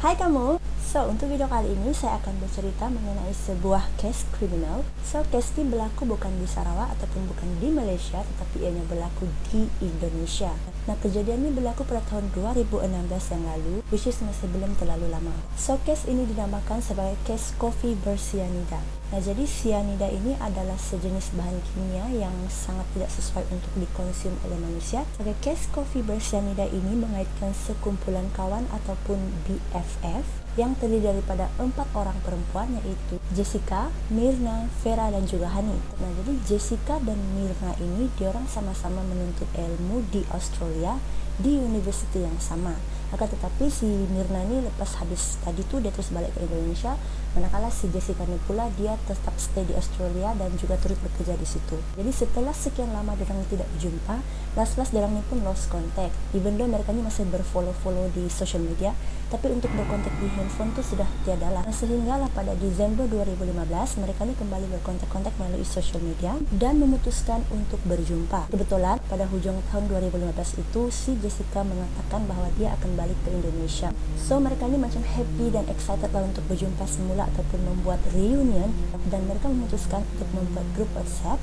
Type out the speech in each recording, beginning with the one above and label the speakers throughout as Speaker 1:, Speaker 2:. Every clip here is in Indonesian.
Speaker 1: Hai kamu, untuk video kali ini saya akan bercerita mengenai sebuah case kriminal. Case ini berlaku bukan di Sarawak ataupun bukan di Malaysia, tetapi ianya berlaku di Indonesia. Nah, kejadian ini berlaku pada tahun 2016 yang lalu, which is masih belum terlalu lama. Case ini dinamakan sebagai case kopi bersianida. Nah, jadi sianida ini adalah sejenis bahan kimia yang sangat tidak sesuai untuk dikonsum oleh manusia. Case kopi bersianida ini mengaitkan sekumpulan kawan ataupun BFF yang terdiri daripada 4 orang perempuan, yaitu Jessica, Myrna, Vera, dan juga Hani. Nah, jadi Jessica dan Myrna ini diorang sama-sama menuntut ilmu di Australia di university yang sama. Akan tetapi si Myrna ini lepas habis tadi tu dia terus balik ke Indonesia, manakala si Jessica ni pula dia tetap stay di Australia dan juga turut bekerja di situ. Jadi setelah sekian lama diorang tidak berjumpa, last diorang ni pun lost contact. Even though mereka ni masih berfollow-follow di social media, tapi untuk berkontak di handphone tu sudah tiada lah. Sehinggalah pada Desember 2015 mereka ni kembali berkontak-kontak melalui social media dan memutuskan untuk berjumpa. Kebetulan pada hujung tahun 2015 itu si Jessica mengatakan bahawa dia akan balik ke Indonesia. Mereka ni macam happy dan excited lah untuk berjumpa semula ataupun membuat reunion, dan mereka memutuskan untuk membuat grup WhatsApp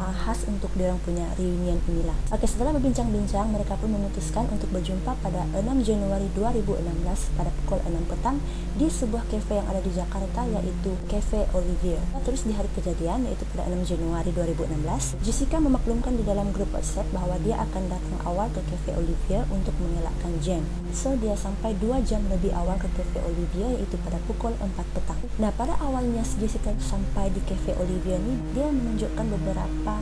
Speaker 1: khas untuk diorang punya reunion inilah. Setelah berbincang-bincang, mereka pun memutuskan untuk berjumpa pada 6 Januari 2016 pada pukul 6 petang di sebuah kafe yang ada di Jakarta, yaitu Cafe Olivier. Terus di hari kejadian, yaitu pada 6 Januari 2016, Jessica memaklumkan di dalam grup WhatsApp bahawa dia akan datang awal ke Cafe Olivier untuk mengelakkan jam. Dia sampai 2 jam lebih awal ke Cafe Olivier, yaitu pada pukul 4 petang. Nah, pada awalnya Jessica sampai di Cafe Olivier ni, dia menunjukkan beberapa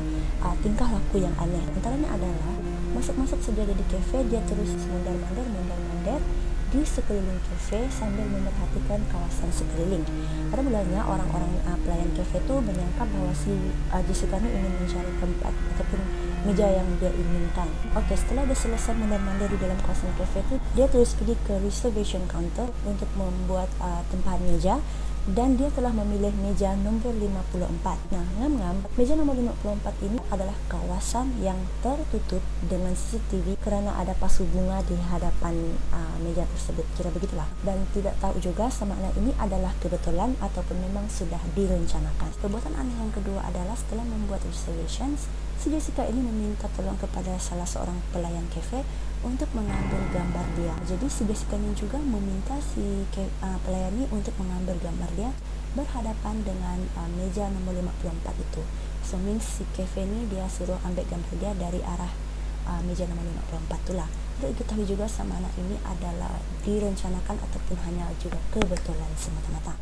Speaker 1: tingkah laku yang aneh. Antaranya adalah masuk-masuk saja di kafe, dia terus mondar-mandir di sekeliling kafe sambil memerhatikan kawasan sekeliling. Pada mulanya orang-orang pelayan kafe itu menyangka bahwa si Jessica ini ingin mencari tempat ataupun meja yang dia inginkan. Setelah dia selesai mondar-mandir di dalam kawasan kafe itu, dia terus pergi ke reservation counter untuk membuat tempahan meja, dan dia telah memilih meja nombor 54. Nah, ngam-ngam, meja nombor 54 ini adalah kawasan yang tertutup dengan CCTV kerana ada pasu bunga di hadapan meja tersebut. Kira begitulah. Dan tidak tahu juga sama ada ini adalah kebetulan ataupun memang sudah direncanakan. Perbuatan aneh yang kedua adalah setelah membuat reservations, si Jessica ini meminta tolong kepada salah seorang pelayan kafe untuk mengambil gambar dia. Jadi si Jessica ini juga meminta si pelayan ini untuk mengambil gambar dia berhadapan dengan meja nomor 54 itu. Means si kafe ini dia suruh ambil gambar dia dari arah meja nomor 54 itulah. Tidak diketahui juga sama anak ini adalah direncanakan ataupun hanya juga kebetulan semata-mata.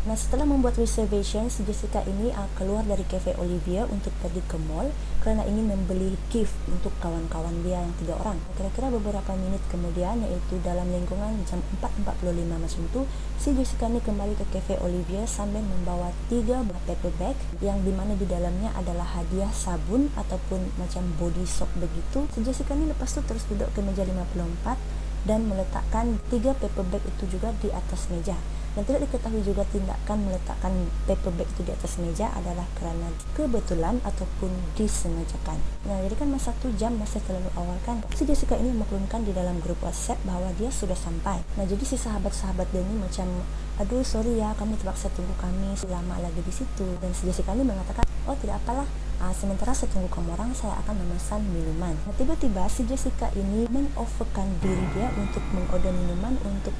Speaker 1: Nah, setelah membuat reservation, si Jessica ini keluar dari Cafe Olivier untuk pergi ke mall kerana ingin membeli gift untuk kawan-kawan dia yang 3 orang. Kira-kira beberapa minit kemudian, yaitu dalam lingkungan jam 4.45 macam tu, si Jessica ini kembali ke Cafe Olivier sambil membawa 3 paper bag yang dimana di dalamnya adalah hadiah sabun ataupun macam body soap begitu. Si Jessica ini lepas tu terus duduk ke meja 54 dan meletakkan 3 paper bag itu juga di atas meja. Dan tidak diketahui juga tindakan meletakkan paper bag itu di atas meja adalah kerana kebetulan ataupun disengajakan. Nah, jadi kan masa 1 jam masih terlalu awal kan. Si Jessica ini memaklumkan di dalam grup WhatsApp bahawa dia sudah sampai. Nah, jadi si sahabat-sahabat dia ini macam, aduh sorry ya, kamu terpaksa tunggu kami selama lagi di situ. Dan si Jessica ini mengatakan, oh tidak apalah, sementara saya tunggu kamu orang, saya akan memesan minuman. Nah, tiba-tiba si Jessica ini mengofferkan diri dia untuk mengorder minuman untuk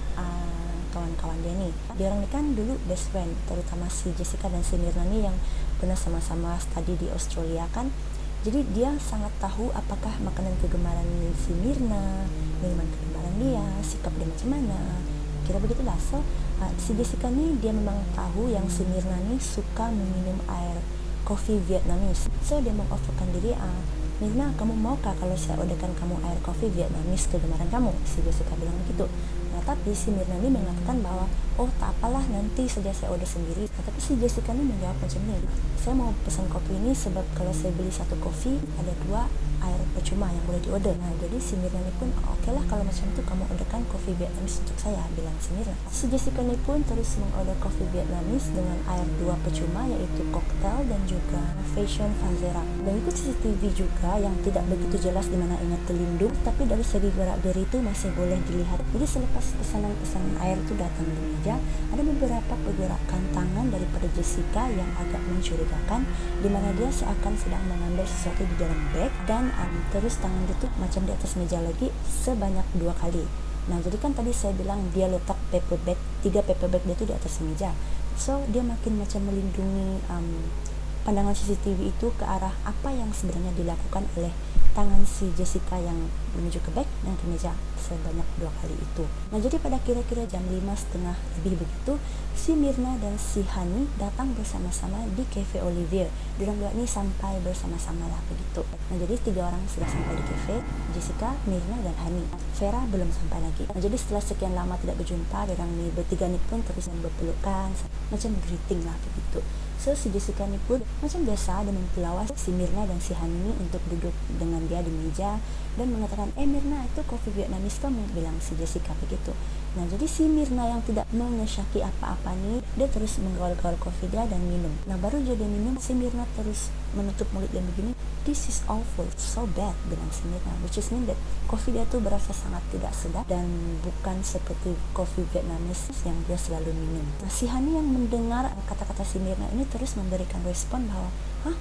Speaker 1: kawan-kawan dia ni. Dia orang ni kan dulu best friend, terutama si Jessica dan si Myrna ni yang pernah sama-sama study di Australia kan. Jadi dia sangat tahu apakah makanan kegemaran si Myrna, minuman kegemaran dia, sikap dia macam mana. Kira begitulah. Si Jessica ni dia memang tahu yang si Myrna ni suka meminum air kopi Vietnamese. Dia mengofferkan diri, Myrna, kamu maukah kalau saya orderkan kamu air kopi Vietnamese kegemaran kamu? Si Jessica bilang begitu. Nah, tapi si Myrna ni mengatakan bahwa, oh tak apalah, nanti saja saya order sendiri. Nah, tapi si Jessica ni menjawab macam ni, saya mau pesan kopi ini sebab kalau saya beli 1 kopi, ada 2 air percuma yang boleh diorder. Nah jadi si Mirna ni pun oke lah kalau macam tu kamu orderkan kopi Vietnamese untuk saya, bilang si Mirna. Si Jessica ni pun terus mengorder kopi Vietnamese dengan air 2 percuma iaitu cocktail dan juga fashion Fazera. Dan ikut CCTV juga yang tidak begitu jelas di mana ini terlindung, tapi dari segi gerak geri itu masih boleh dilihat. Jadi selepas pesanan air itu datang di meja, ada beberapa pergerakan tangan daripada Jessica yang agak mencurigakan, di mana dia seakan sedang mengambil sesuatu di dalam bag dan terus tangan dia tuh macam di atas meja lagi sebanyak 2 kali. Nah jadi kan tadi saya bilang dia letak paper bag, 3 paper bag dia tuh di atas meja, so dia makin macam melindungi pandangan CCTV itu ke arah apa yang sebenarnya dilakukan oleh tangan si Jessica yang menuju ke bag dan ke meja sebanyak 2 kali itu. Nah jadi pada kira-kira jam 5:30 lebih begitu, si Mirna dan si Hani datang bersama-sama di Cafe Olivier. Diorang dua ini sampai bersama-sama lah begitu. Nah jadi 3 orang sudah sampai di cafe, Jessica, Mirna dan Hani. Vera belum sampai lagi. Nah jadi setelah sekian lama tidak berjumpa, diorang ni bertiga ni pun terus berpelukan, macam greeting lah begitu. So si Jessica ni pun macam biasa dia mempelawas si Mirna dan si Hani ni untuk duduk dengan dia di meja dan mengatakan, Mirna itu kopi Vietnamese kamu, bilang si Jessica begitu. Nah jadi si Mirna yang tidak mengesyaki apa-apa ni, dia terus menggaul-gaul kopi dia dan minum. Nah baru je dia minum, si Mirna terus menutup mulut dia begini, this is awful, so bad, bilang si Mirna, which is mean that kopi dia tu berasa sangat tidak sedap dan bukan seperti kopi Vietnamese yang dia selalu minum. Nah si Hani yang mendengar kata-kata si Mirna ini terus memberikan respon bahwa,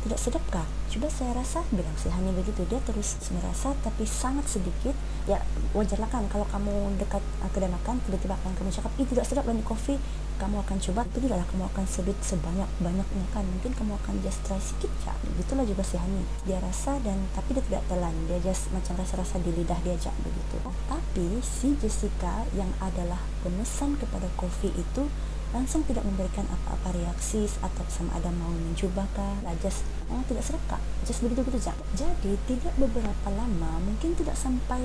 Speaker 1: tidak sedapkah? Coba saya rasa, bilang si Hani begitu. Dia terus merasa tapi sangat sedikit. Ya wajarlah kan kalau kamu dekat kedai makan, tiba-tiba akan kamu cakap, tidak sedap dan kopi, kamu akan coba, tapi tidaklah kamu akan sedut sebanyak-banyaknya kan, mungkin kamu akan just try sikit ya. Begitulah juga si Hani, dia rasa dan tapi dia tidak telan, dia just macam rasa-rasa di lidah dia aja begitu. Tapi si Jessica yang adalah pemesan kepada kopi itu langsung tidak memberikan apa-apa reaksi atau sama ada mau mencoba kah, just tidak sedap kah, just begitu-begitu saja. Jadi tidak beberapa lama, mungkin tidak sampai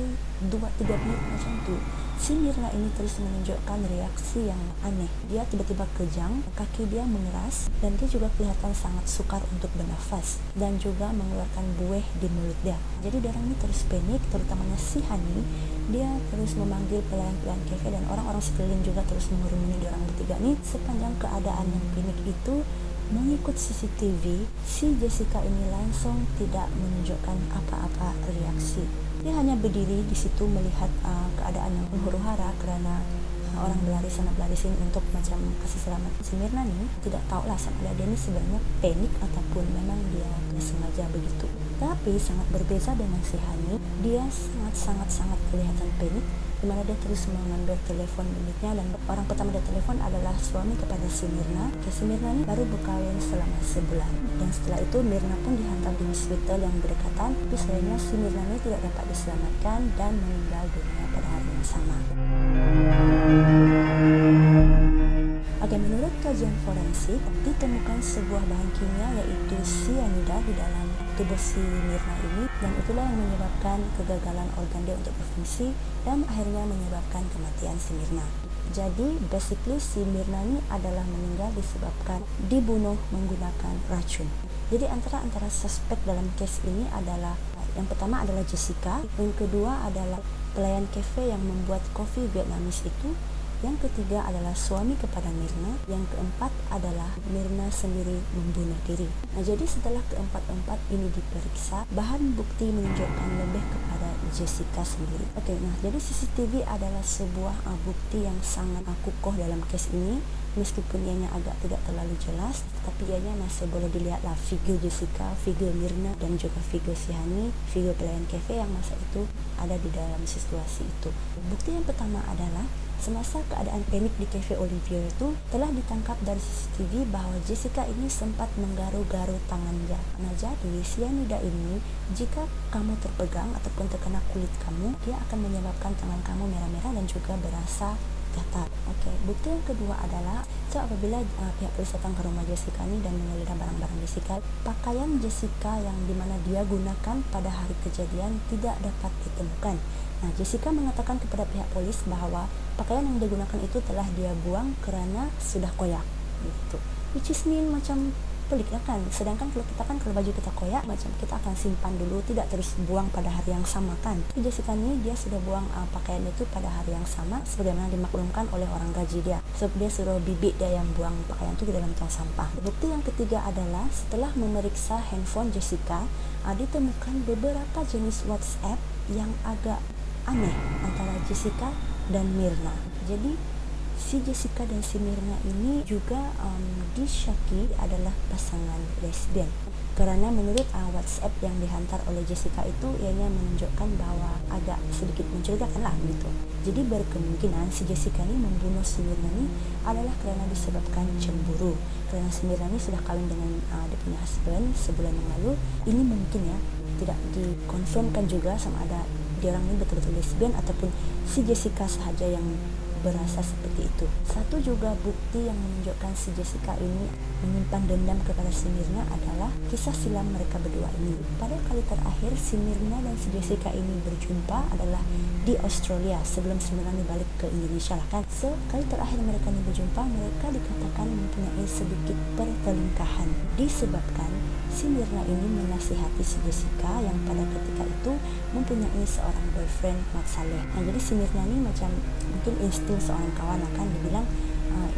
Speaker 1: 2-3 menit macam tu, si Mirna ini terus menunjukkan reaksi yang aneh. Dia tiba-tiba kejang, kaki dia mengeras dan dia juga kelihatan sangat sukar untuk bernafas dan juga mengeluarkan buih di mulut dia. Jadi orang ini terus panik, terutamanya si Hani. Dia terus memanggil pelayan-pelayan kafe dan orang-orang sekeliling juga terus mengurumuni orang bertiga ini. Sepanjang keadaan yang panik itu, mengikut CCTV, si Jessica ini langsung tidak menunjukkan apa-apa reaksi. Dia hanya berdiri di situ melihat keadaan yang huru-hara kerana orang berlari sana berlari sini untuk macam kasih selamat. Si Mirna ni tidak tahulah sama ada dia ni sebenarnya panik ataupun memang dia sengaja begitu. Tapi sangat berbeza dengan si Hani, dia sangat kelihatan panik, di mana dia terus mengambil telefon miliknya dan orang pertama dia telefon adalah suami kepada si Mirna. Si Mirna ni baru berkahwin selama sebulan dan setelah itu Mirna pun dihantar di hospital yang berdekatan, tapi sayangnya si Mirna ni tidak dapat diselamatkan dan meninggal dunia pada hari yang sama. Menurut kajian forensik, ditemukan sebuah bahan kimia yaitu cyanida di dalam tubuh si Mirna ini, dan itulah yang menyebabkan kegagalan organ dia untuk berfungsi dan akhirnya menyebabkan kematian si Mirna. Jadi basically si Mirna ini adalah meninggal disebabkan dibunuh menggunakan racun. Jadi antara suspek dalam kes ini adalah yang pertama adalah Jessica, yang kedua adalah pelayan kafe yang membuat kopi Vietnamese itu, yang ketiga adalah suami kepada Mirna, yang keempat adalah Mirna sendiri membunuh diri. Nah jadi setelah keempat-empat ini diperiksa, bahan bukti menunjukkan lebih kepada Jessica sendiri. Nah jadi CCTV adalah sebuah bukti yang sangat kukuh dalam kes ini. Meskipun ianya agak tidak terlalu jelas, tapi ianya masih boleh dilihatlah figur Jessica, figur Mirna dan juga figur si Hani, figur pelayan kafe yang masa itu ada di dalam situasi itu. Bukti yang pertama adalah semasa keadaan panik di Cafe Olivier itu telah ditangkap dari CCTV bahwa Jessica ini sempat menggaru-garu tangannya. Nah jadi cyanida ini jika kamu terpegang ataupun terkena kulit kamu, dia akan menyebabkan tangan kamu merah-merah dan juga berasa gatal. Bukti yang kedua adalah apabila pihak polis datang ke rumah Jessica ini dan menggeledah barang-barang Jessica, pakaian Jessica yang dimana dia gunakan pada hari kejadian tidak dapat ditemukan. Nah Jessica mengatakan kepada pihak polis bahwa pakaian yang dia gunakan itu telah dia buang kerana sudah koyak gitu. Which is mean macam pelik lah kan. Sedangkan kalau baju kita koyak, macam kita akan simpan dulu, tidak terus buang pada hari yang sama kan. Tapi Jessica ini dia sudah buang pakaian itu pada hari yang sama, sebagaimana dimaklumkan oleh orang gaji dia. So dia suruh bibik dia yang buang pakaian itu di dalam tong sampah. Bukti yang ketiga adalah setelah memeriksa handphone Jessica, ditemukan beberapa jenis WhatsApp yang agak aneh antara Jessica dan Myrna. Jadi si Jessica dan si Myrna ini juga disyaki adalah pasangan lesbian. Karena menurut WhatsApp yang dihantar oleh Jessica itu ianya menunjukkan bahwa agak sedikit mencurigakan lah gitu. Jadi berkemungkinan si Jessica ini membunuh si Myrna ini adalah karena disebabkan cemburu. Karena si Myrna ini sudah kawin dengan dia punya husband sebulan yang lalu. Ini mungkin ya tidak dikonfirmkan juga sama ada dia orang ini betul-betul lesbian ataupun si Jessica sahaja yang berasa seperti itu. Satu juga bukti yang menunjukkan si Jessica ini menyimpan dendam kepada si Myrna adalah kisah silam mereka berdua ini. Pada kali terakhir si Myrna dan si Jessica ini berjumpa adalah di Australia sebelum si Myrna balik ke Indonesia lah kan. So kali terakhir mereka ini berjumpa, mereka dikatakan mempunyai sedikit pertelingkahan disebabkan si Myrna ini menasihati si Jessica yang pada ketika itu mempunyai seorang boyfriend Mat Saleh. Nah, jadi si Myrna ini macam mungkin insting seorang kawan akan dibilang,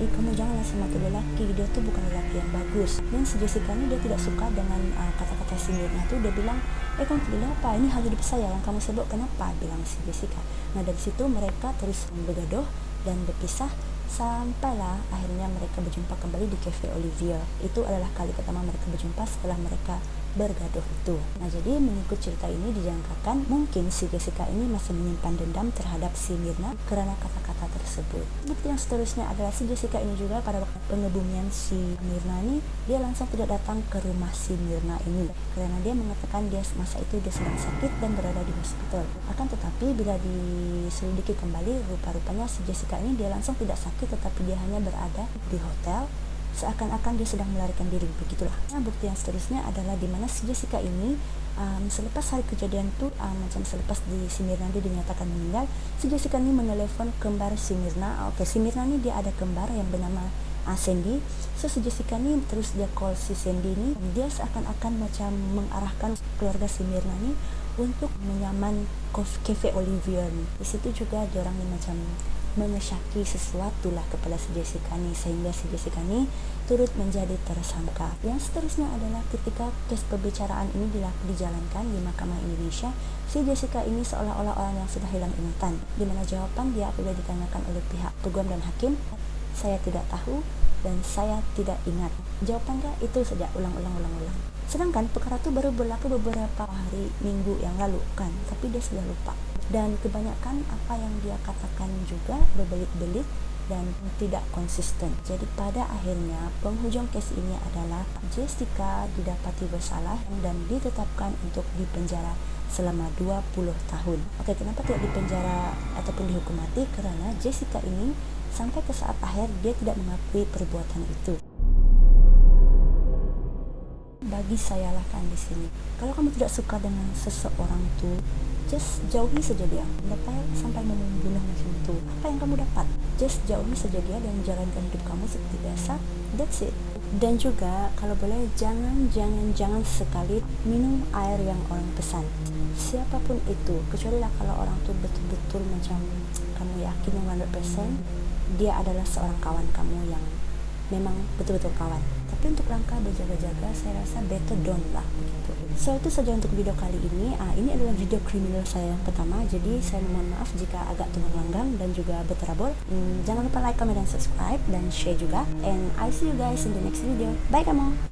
Speaker 1: kamu janganlah sama tuh lelaki, dia tuh bukan lelaki yang bagus. Dan si Jessica ini dia tidak suka dengan kata-kata si Myrna tuh. Dia bilang, kamu tidak apa, ini hal hidup saya yang kamu sebut, kenapa? Bilang si Jessica. Nah dari situ mereka terus bergaduh dan berpisah sampailah akhirnya mereka berjumpa kembali di Cafe Olivia. Itu adalah kali pertama mereka berjumpa setelah mereka bergaduh itu. Nah jadi mengikut cerita ini dijangkakan mungkin si Jessica ini masih menyimpan dendam terhadap si Myrna karena kata-kata tersebut. Bukti yang seterusnya adalah si Jessica ini juga pada waktu pengebumian si Myrna ini dia langsung tidak datang ke rumah si Myrna ini karena dia mengatakan dia masa itu dia sedang sakit dan berada di hospital. Akan tetapi bila diselidiki kembali rupa-rupanya si Jessica ini dia langsung tidak sakit tetapi dia hanya berada di hotel seakan-akan dia sedang melarikan diri, begitulah. Nah, bukti yang seterusnya adalah di mana si Jessica ini selepas hari kejadian tuh macam selepas si Myrna dia dinyatakan meninggal, si Jessica ini menelepon kembar si Myrna. Si Myrna ini dia ada kembar yang bernama Sandy. So si Jessica ini terus dia call si Sandy ini, dia seakan-akan macam mengarahkan keluarga si Myrna ini untuk menyaman Cafe Olivia nih. Di situ juga dia orang ini macam mengesyaki sesuatu lah kepada si Jessica nih sehingga si Jessica nih turut menjadi tersangka. Yang seterusnya adalah ketika kes pembicaraan ini dijalankan di Mahkamah Indonesia, si Jessica ini seolah-olah orang yang sudah hilang ingatan, di mana jawaban dia apabila ditanyakan oleh pihak peguam dan hakim, saya tidak tahu dan saya tidak ingat. Jawabannya itu saja ulang-ulang. Sedangkan perkara itu baru berlaku beberapa hari minggu yang lalu kan, tapi dia sudah lupa. Dan kebanyakan apa yang dia katakan juga berbelit-belit dan tidak konsisten. Jadi pada akhirnya penghujung kes ini adalah Jessica didapati bersalah dan ditetapkan untuk dipenjara selama 20 tahun. Oke, kenapa tidak dipenjara ataupun dihukum mati? Karena Jessica ini sampai ke saat akhir dia tidak mengakui perbuatan itu. Bagi saya lah kan di sini, kalau kamu tidak suka dengan seseorang tuh, just jauhi saja dia. Kenapa sampai membunuh macam itu? Apa yang kamu dapat? Just jauhi saja dia dan jalankan hidup kamu seperti biasa. That's it. Dan juga kalau boleh jangan sekali minum air yang orang pesan. Siapapun itu, kecuali lah kalau orang tuh betul-betul macam kamu yakin 100% dia adalah seorang kawan kamu yang memang betul-betul kawan. Tapi untuk langkah berjaga-jaga saya rasa better don't lah begitu. So itu saja untuk video kali ini. Ini adalah video kriminal saya yang pertama, jadi saya mohon maaf jika agak tunggang langgang dan juga berterabur. Jangan lupa like, comment, dan subscribe dan share juga. And I see you guys in the next video. Bye kamu.